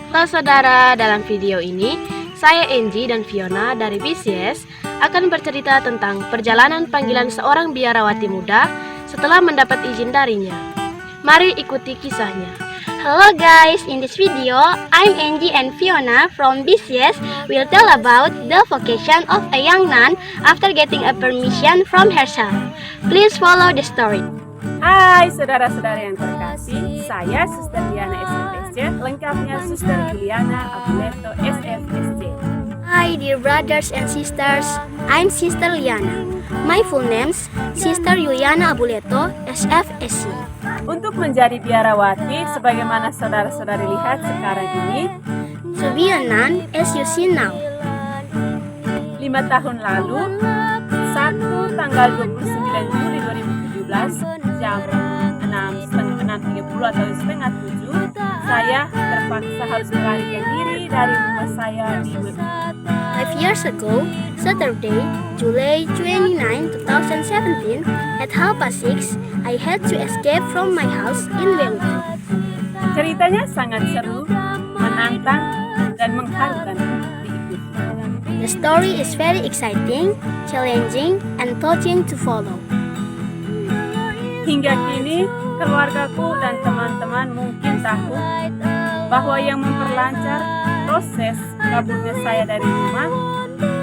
Halo saudara, dalam video ini saya Angie dan Fiona dari BCS akan bercerita tentang perjalanan panggilan seorang biarawati muda setelah mendapat izin darinya. Mari ikuti kisahnya. Hello guys, in this video, I'm Angie and Fiona from BCS will tell about the vocation of a young nun after getting a permission from herself. Please follow the story. Hai saudara-saudara yang terkasih, saya Suster Liana SFSC, lengkapnya Suster Juliana Abuleto SFSC. Hi dear brothers and sisters, I'm Sister Liana. My full name's Sister Juliana Abuleto SFSC. Untuk menjadi biarawati, sebagaimana saudara-saudari lihat sekarang ini, To be a nun as you see now. 5 tahun lalu, tanggal 29 Juli 2017, jam 6.30 atau setengah 7, saya terpaksa harus melarikan diri dari rumah saya di Wilayah. 5 years ago, Saturday, July 29, 2017, at 6:30, I had to escape from my house in Wellington. Ceritanya sangat seru, menantang, dan mengharukan diikuti. The story is very exciting, challenging, and touching to follow. Hingga kini, keluargaku dan teman-teman mungkin tahu bahwa yang memperlancar proses kaburnya saya dari rumah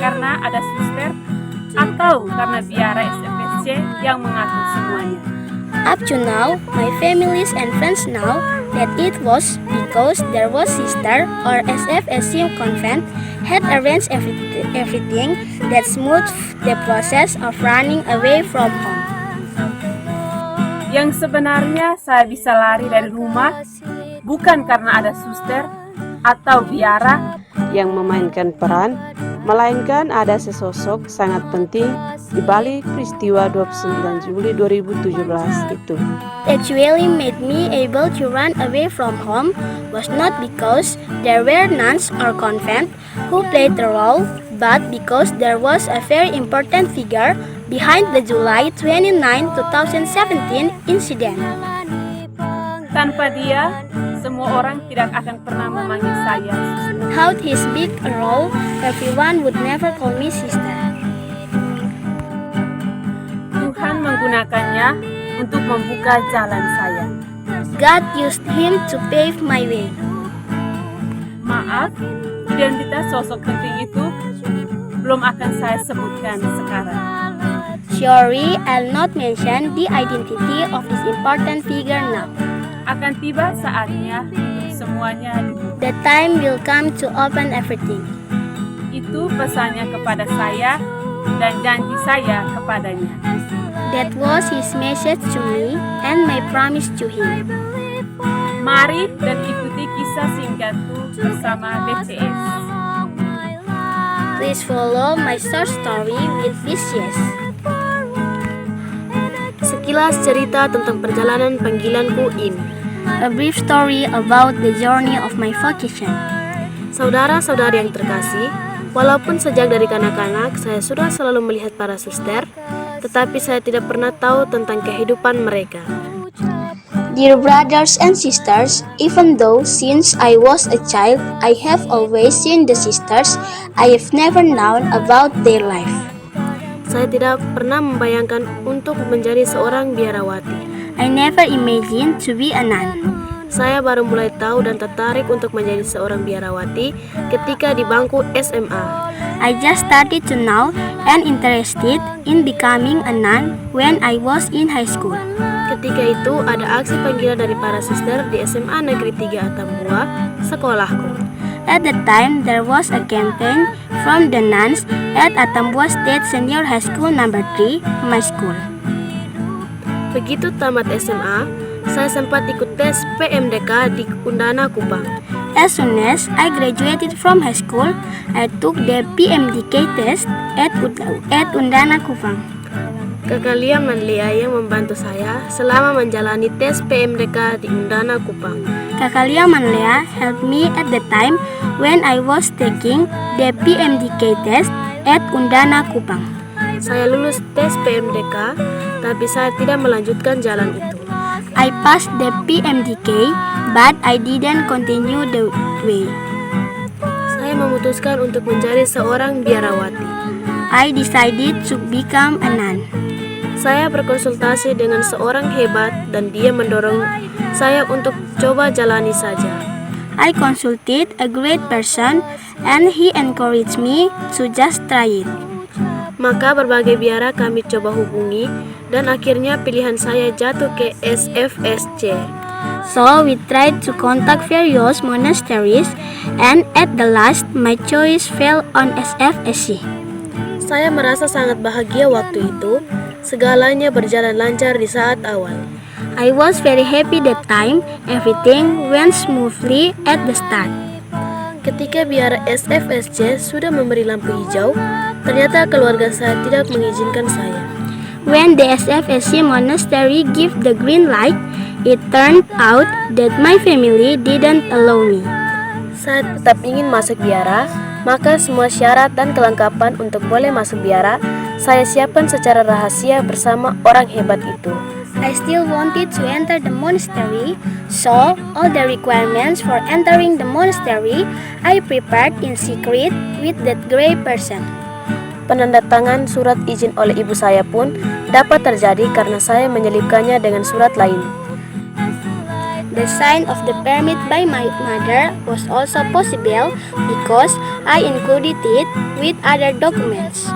karena ada suster atau karena biara SFSC yang mengatur semuanya. Up to now, my families and friends know that it was because there was sister or SFSC convent had arranged everything that smoothed the process of running away from home. Yang sebenarnya saya bisa lari dari rumah bukan karena ada suster atau biara yang memainkan peran, melainkan ada sesosok sangat penting di balik peristiwa 29 Juli 2017 itu. Actually made me able to run away from home was not because there were nuns or convent who played the role, but because there was a very important figure behind the July 29, 2017 incident. Tanpa dia, semua orang tidak akan pernah memanggil saya suster. Without his big role, everyone would never call me sister. Tuhan menggunakannya untuk membuka jalan saya. God used him to pave my way. Maaf, identitas sosok penting itu belum akan saya sebutkan sekarang. Sorry, I'll not mention the identity of this important figure now. Akan tiba saatnya untuk semuanya dibuka. The time will come to open everything. Itu pesannya kepada saya dan janji saya kepadanya. That was his message to me and my promise to him. Mari dan ikuti kisah singkatku bersama BCS. Please follow my short story with BCS. Sekilas cerita tentang perjalanan panggilanku ini. A brief story about the journey of my vocation. Saudara-saudari yang terkasih, walaupun sejak dari kanak-kanak saya sudah selalu melihat para suster, tetapi saya tidak pernah tahu tentang kehidupan mereka. Dear brothers and sisters, even though since I was a child I have always seen the sisters, I have never known about their life. Saya tidak pernah membayangkan untuk menjadi seorang biarawati. I never imagined to be a nun. Saya baru mulai tahu dan tertarik untuk menjadi seorang biarawati ketika di bangku SMA. I just started to know and interested in becoming a nun when I was in high school. Ketika itu ada aksi panggilan dari para suster di SMA Negeri 3 Atambua, sekolahku. At the time, there was a campaign from the nuns at Atambua State Senior High School Number 3, my school. Begitu tamat SMA, saya sempat ikut tes PMDK di Undana Kupang. As soon as I graduated from high school, I took the PMDK test at Undana Kupang. Kakak Lia Manlia yang membantu saya selama menjalani tes PMDK di Undana Kupang. Kakak Lia Manlia helped me at the time when I was taking the PMDK test at Undana Kupang. Saya lulus tes PMDK, tapi saya tidak melanjutkan jalan itu. I passed the PMDK, but I didn't continue the way. Saya memutuskan untuk menjadi seorang biarawati. I decided to become a nun. Saya berkonsultasi dengan seorang hebat dan dia mendorong saya untuk coba jalani saja. I consulted a great person and he encouraged me to just try it. Maka berbagai biara kami coba hubungi dan akhirnya pilihan saya jatuh ke SFSC. So we tried to contact various monasteries and at the last my choice fell on SFSC. Saya merasa sangat bahagia waktu itu. Segalanya berjalan lancar di saat awal. I was very happy that time. Everything went smoothly at the start. Ketika biara SFSC sudah memberi lampu hijau, ternyata keluarga saya tidak mengizinkan saya. When the SFSC monastery gave the green light, it turned out that my family didn't allow me. Saya tetap ingin masuk biara, maka semua syarat dan kelengkapan untuk boleh masuk biara saya siapkan secara rahasia bersama orang hebat itu. I still wanted to enter the monastery, so all the requirements for entering the monastery I prepared in secret with that great person. Penandatangan surat izin oleh ibu saya pun dapat terjadi karena saya menyelipkannya dengan surat lain. The sign of the permit by my mother was also possible because I included it with other documents.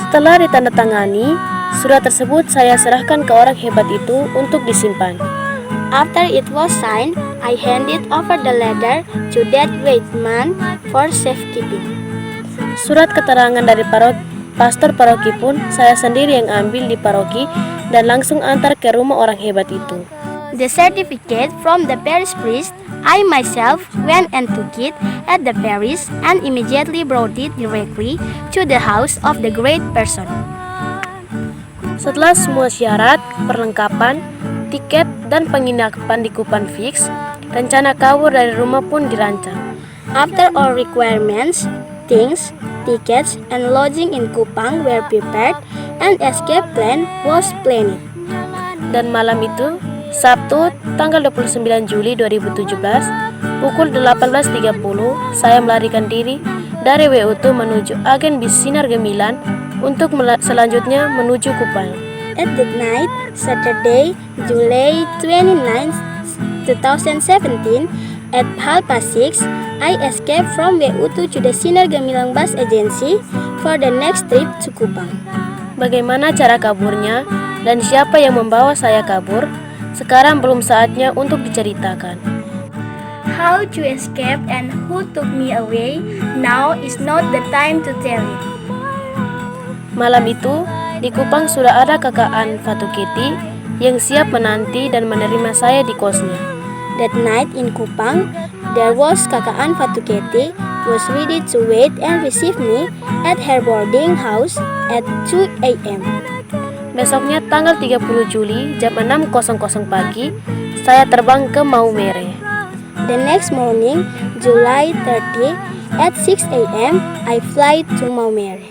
Setelah ditandatangani, surat tersebut saya serahkan ke orang hebat itu untuk disimpan. After it was signed, I handed over the letter to that great man for safekeeping. Surat keterangan dari pastor paroki pun saya sendiri yang ambil di paroki dan langsung antar ke rumah orang hebat itu. The certificate from the parish priest, I myself went and took it at the parish and immediately brought it directly to the house of the great person. Setelah semua syarat, perlengkapan, tiket, dan penginapan di Kupang fix, rencana kabur dari rumah pun dirancang. After all requirements, things, tickets, and lodging in Kupang were prepared, an escape plan was planned. Dan malam itu, Sabtu, tanggal 29 Juli 2017, pukul 18.30, saya melarikan diri dari WU2 menuju agen bis Sinar Gemilan untuk selanjutnya menuju Kupang. At that night, Saturday, July 29, 2017, at 6:30, I escaped from WU2 to the Sinar Gemilang bus agency for the next trip to Kupang. Bagaimana cara kaburnya dan siapa yang membawa saya kabur? Sekarang belum saatnya untuk diceritakan. How to escape and who took me away, now is not the time to tell it. Malam itu, di Kupang sudah ada kakak An Fatuketi yang siap menanti dan menerima saya di kosnya. That night in Kupang, there was kakak An Fatuketi was ready to wait and receive me at her boarding house at 2 a.m. Besoknya tanggal 30 Juli jam 6.00 pagi, saya terbang ke Maumere. The next morning, July 30, at 6 a.m., I fly to Maumere.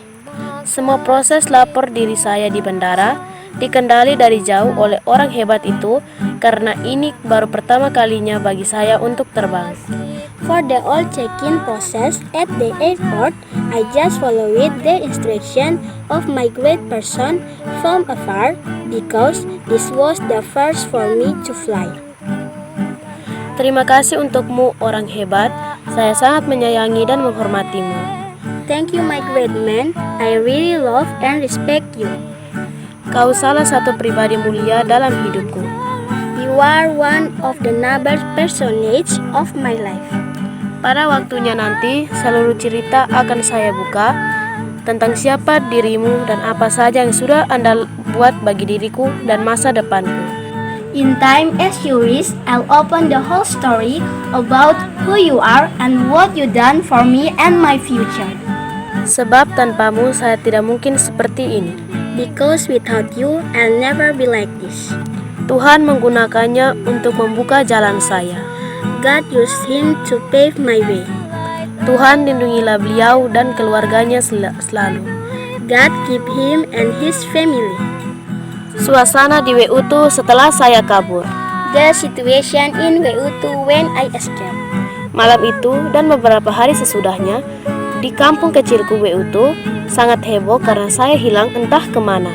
Semua proses lapor diri saya di bandara dikendali dari jauh oleh orang hebat itu karena ini baru pertama kalinya bagi saya untuk terbang. For the all check-in process at the airport, I just followed the instruction of my great person from afar because this was the first for me to fly. Terima kasih untukmu orang hebat, saya sangat menyayangi dan menghormatimu. Thank you my great man, I really love and respect you. Kau salah satu pribadi mulia dalam hidupku. You are one of the noble personage of my life. Pada waktunya nanti, seluruh cerita akan saya buka tentang siapa dirimu dan apa saja yang sudah Anda buat bagi diriku dan masa depanku. In time as you wish, I'll open the whole story about who you are and what you done for me and my future. Sebab tanpamu saya tidak mungkin seperti ini. Because without you, I'll never be like this. Tuhan menggunakannya untuk membuka jalan saya. God used him to pave my way. Tuhan lindungilah beliau dan keluarganya selalu. God keep him and his family. Suasana di WU2 setelah saya kabur. the situation in WU2 when I escaped. Malam itu dan beberapa hari sesudahnya, di kampung kecilku WU2 sangat heboh karena saya hilang entah kemana.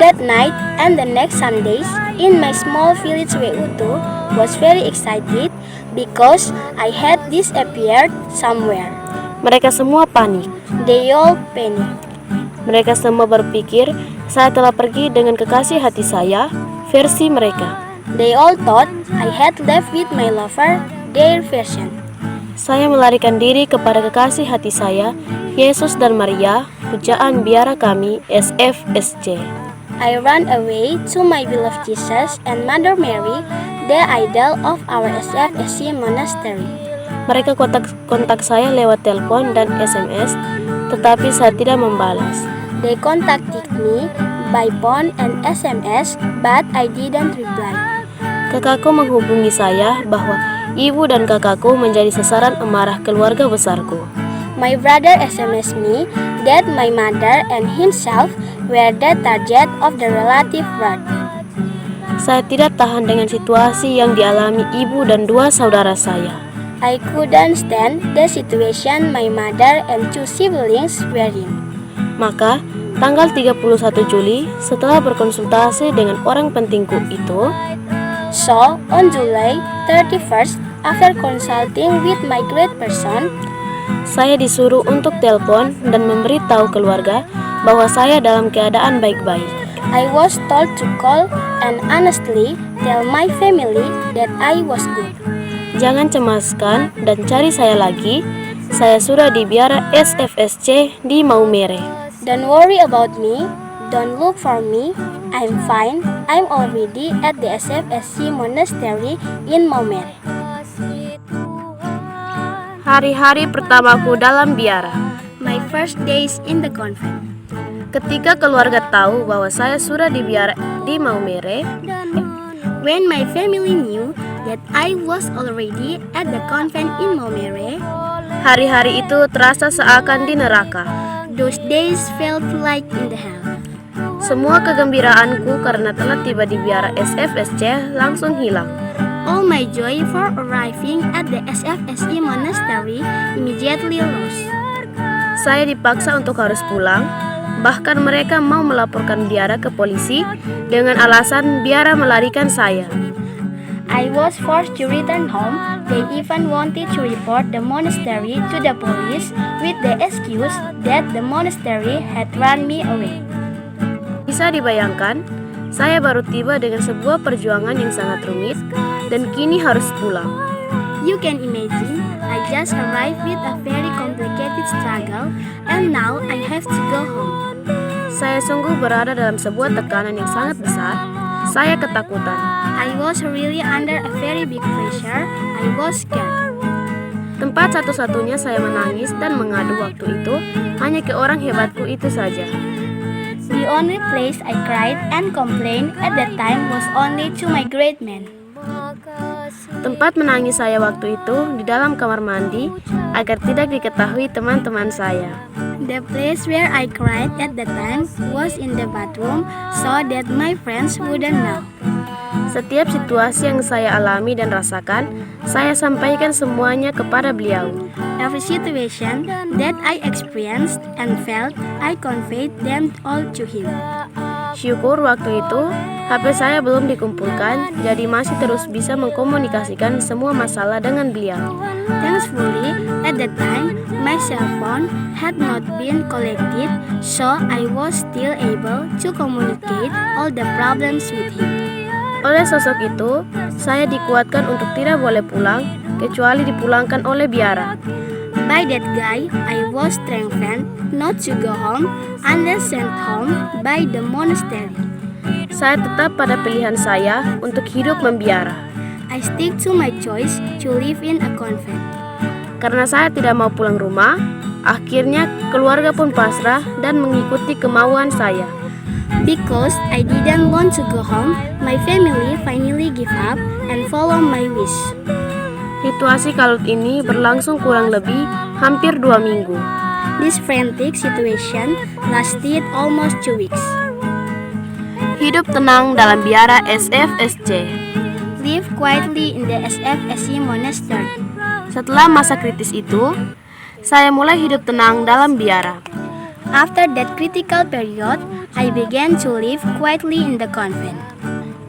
That night and the next some days in my small village WU2 was very excited because I had disappeared somewhere. Mereka semua panik. They all panicked. Mereka semua berpikir saya telah pergi dengan kekasih hati saya, versi mereka. They all thought I had left with my lover, their version. Saya melarikan diri kepada kekasih hati saya, Yesus dan Maria, pujaan biara kami, SFSC. I ran away to my beloved Jesus and Mother Mary, the idol of our SFSC monastery. Mereka kontak saya lewat telepon dan SMS, tetapi saya tidak membalas. They contacted me by phone and SMS, but I didn't reply. Kakakku menghubungi saya bahwa ibu dan kakakku menjadi sasaran amarah keluarga besarku. My brother SMS me that my mother and himself were the target of the relative wrath. Saya tidak tahan dengan situasi yang dialami ibu dan dua saudara saya. I couldn't stand the situation my mother and two siblings were in. Maka, tanggal 31 Juli, setelah berkonsultasi dengan orang pentingku itu, So, on July 31st, after consulting with my great person, saya disuruh untuk telepon dan memberitahu keluarga bahwa saya dalam keadaan baik-baik. I was told to call and honestly tell my family that I was good. Jangan cemaskan dan cari saya lagi. Saya sudah di biara SFSC di Maumere. Don't worry about me, don't look for me, I'm fine, I'm already at the SFSC monastery in Maumere. Hari-hari pertamaku dalam biara. My first days in the convent. Ketika keluarga tahu bahwa saya sudah di biara di Maumere, When my family knew that I was already at the convent in Maumere, hari-hari itu terasa seakan di neraka. those days felt like in the hell. Semua kegembiraanku karena telah tiba di biara SFSC langsung hilang. All my joy for arriving at the SFSC monastery immediately lost. Saya dipaksa untuk harus pulang. Bahkan mereka mau melaporkan biara ke polisi dengan alasan biara melarikan saya. I was forced to return home. They even wanted to report the monastery to the police with the excuse that the monastery had run me away. Bisa dibayangkan, saya baru tiba dengan sebuah perjuangan yang sangat rumit dan kini harus pulang. You can imagine, I just arrived with a very complicated struggle and now I have to go home. Saya sungguh berada dalam sebuah tekanan yang sangat besar. Saya ketakutan. I was really under a very big pressure. I was scared. Tempat satu-satunya saya menangis dan mengadu waktu itu hanya ke orang hebatku itu saja. The only place I cried and complained at that time was only to my great man. Tempat menangis saya waktu itu di dalam kamar mandi agar tidak diketahui teman-teman saya. The place where I cried at that time was in the bathroom so that my friends wouldn't know. Setiap situasi yang saya alami dan rasakan, saya sampaikan semuanya kepada beliau. Every situation that I experienced and felt, I conveyed them all to him. Syukur waktu itu, HP saya belum dikumpulkan, jadi masih terus bisa mengkomunikasikan semua masalah dengan beliau. Thankfully, at that time, my cell phone had not been collected, so I was still able to communicate all the problems with him. Oleh sosok itu, saya dikuatkan untuk tidak boleh pulang, kecuali dipulangkan oleh biara. By that guy, I was strengthened not to go home unless sent home by the monastery. Saya tetap pada pilihan saya untuk hidup membiara. I stick to my choice to live in a convent. Karena saya tidak mau pulang rumah, akhirnya keluarga pun pasrah dan mengikuti kemauan saya. Because I didn't want to go home, my family finally give up and follow my wish. Situasi kalut ini berlangsung kurang lebih hampir 2 minggu. This frantic situation lasted almost 2 weeks. Hidup tenang dalam biara SFSC. live quietly in the SFSC monastery. Setelah masa kritis itu, saya mulai hidup tenang dalam biara. After that critical period, I began to live quietly in the convent.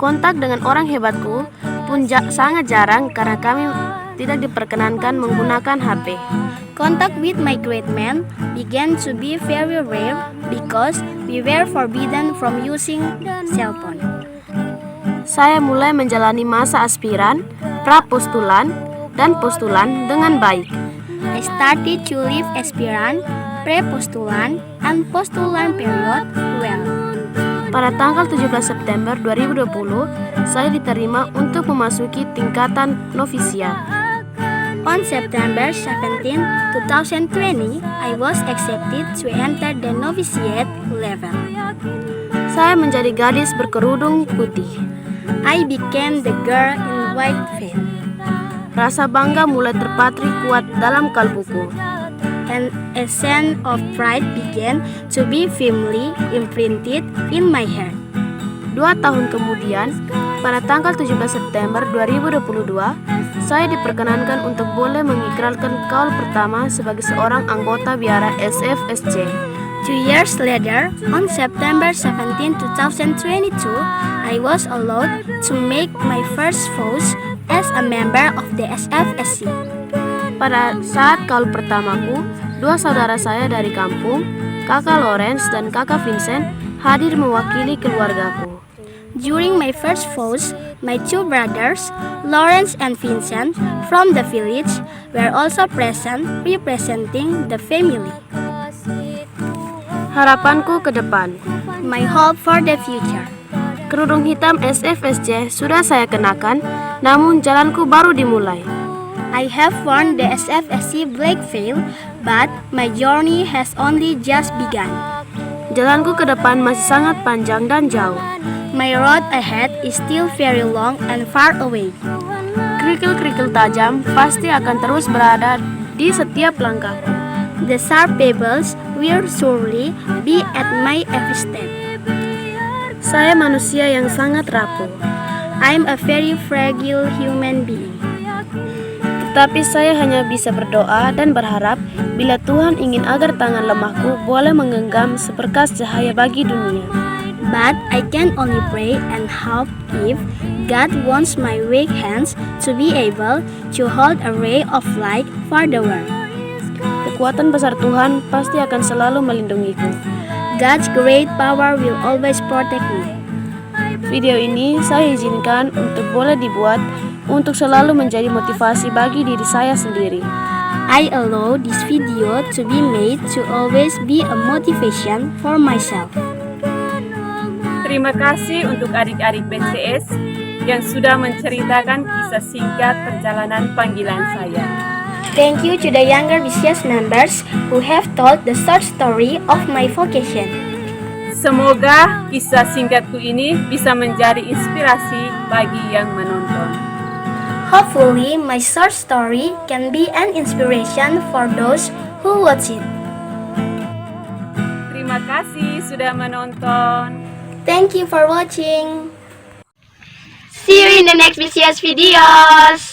Kontak dengan orang hebatku pun sangat jarang karena kami tidak diperkenankan menggunakan HP. Contact with my great men began to be very rare because we were forbidden from using cell phone. Saya mulai menjalani masa aspiran, prapostulan, dan postulan dengan baik. I started to live aspirant, pre-postulan, and postulan period well. Pada tanggal 17 September 2020, saya diterima untuk memasuki tingkatan novisiat. On September 17, 2020, I was accepted to enter the novitiate level. Saya menjadi gadis berkerudung putih. I became the girl in white veil. Rasa bangga mulai terpatri kuat dalam kalbuku. And a sense of pride began to be firmly imprinted in my heart. 2 tahun kemudian, pada tanggal 17 September 2022, saya diperkenankan untuk boleh mengikrarkan kaul pertama sebagai seorang anggota biara SFSC. 2 years later, on September 17, 2022, I was allowed to make my first vows as a member of the SFSC. Pada saat kaul pertamaku, 2 saudara saya dari kampung, kakak Lawrence dan kakak Vincent, hadir mewakili keluargaku. During my first vows, my 2 brothers, Lawrence and Vincent, from the village, were also present representing the family. Harapanku ke depan. My hope for the future. Kerudung hitam SFSC sudah saya kenakan, namun jalanku baru dimulai. I have worn the SFSC black veil, but my journey has only just begun. Jalanku ke depan masih sangat panjang dan jauh. My road ahead is still very long and far away. Kerikil-kerikil tajam pasti akan terus berada di setiap langkahku. The sharp pebbles will surely be at my every step. Saya manusia yang sangat rapuh, I'm a very fragile human being. tetapi saya hanya bisa berdoa dan berharap bila Tuhan ingin agar tangan lemahku boleh menggenggam seberkas cahaya bagi dunia. But I can only pray and hope if God wants my weak hands to be able to hold a ray of light for the world. Kekuatan besar Tuhan pasti akan selalu melindungiku. God's great power will always protect me. Video ini saya izinkan untuk boleh dibuat untuk selalu menjadi motivasi bagi diri saya sendiri. I allow this video to be made to always be a motivation for myself. Terima kasih untuk adik-adik BCS yang sudah menceritakan kisah singkat perjalanan panggilan saya. Thank you to the younger BCS members who have told the short story of my vocation. Semoga kisah singkatku ini bisa menjadi inspirasi bagi yang menonton. Hopefully, my short story can be an inspiration for those who watch it. Terima kasih sudah menonton. Thank you for watching. See you in the next BCS videos!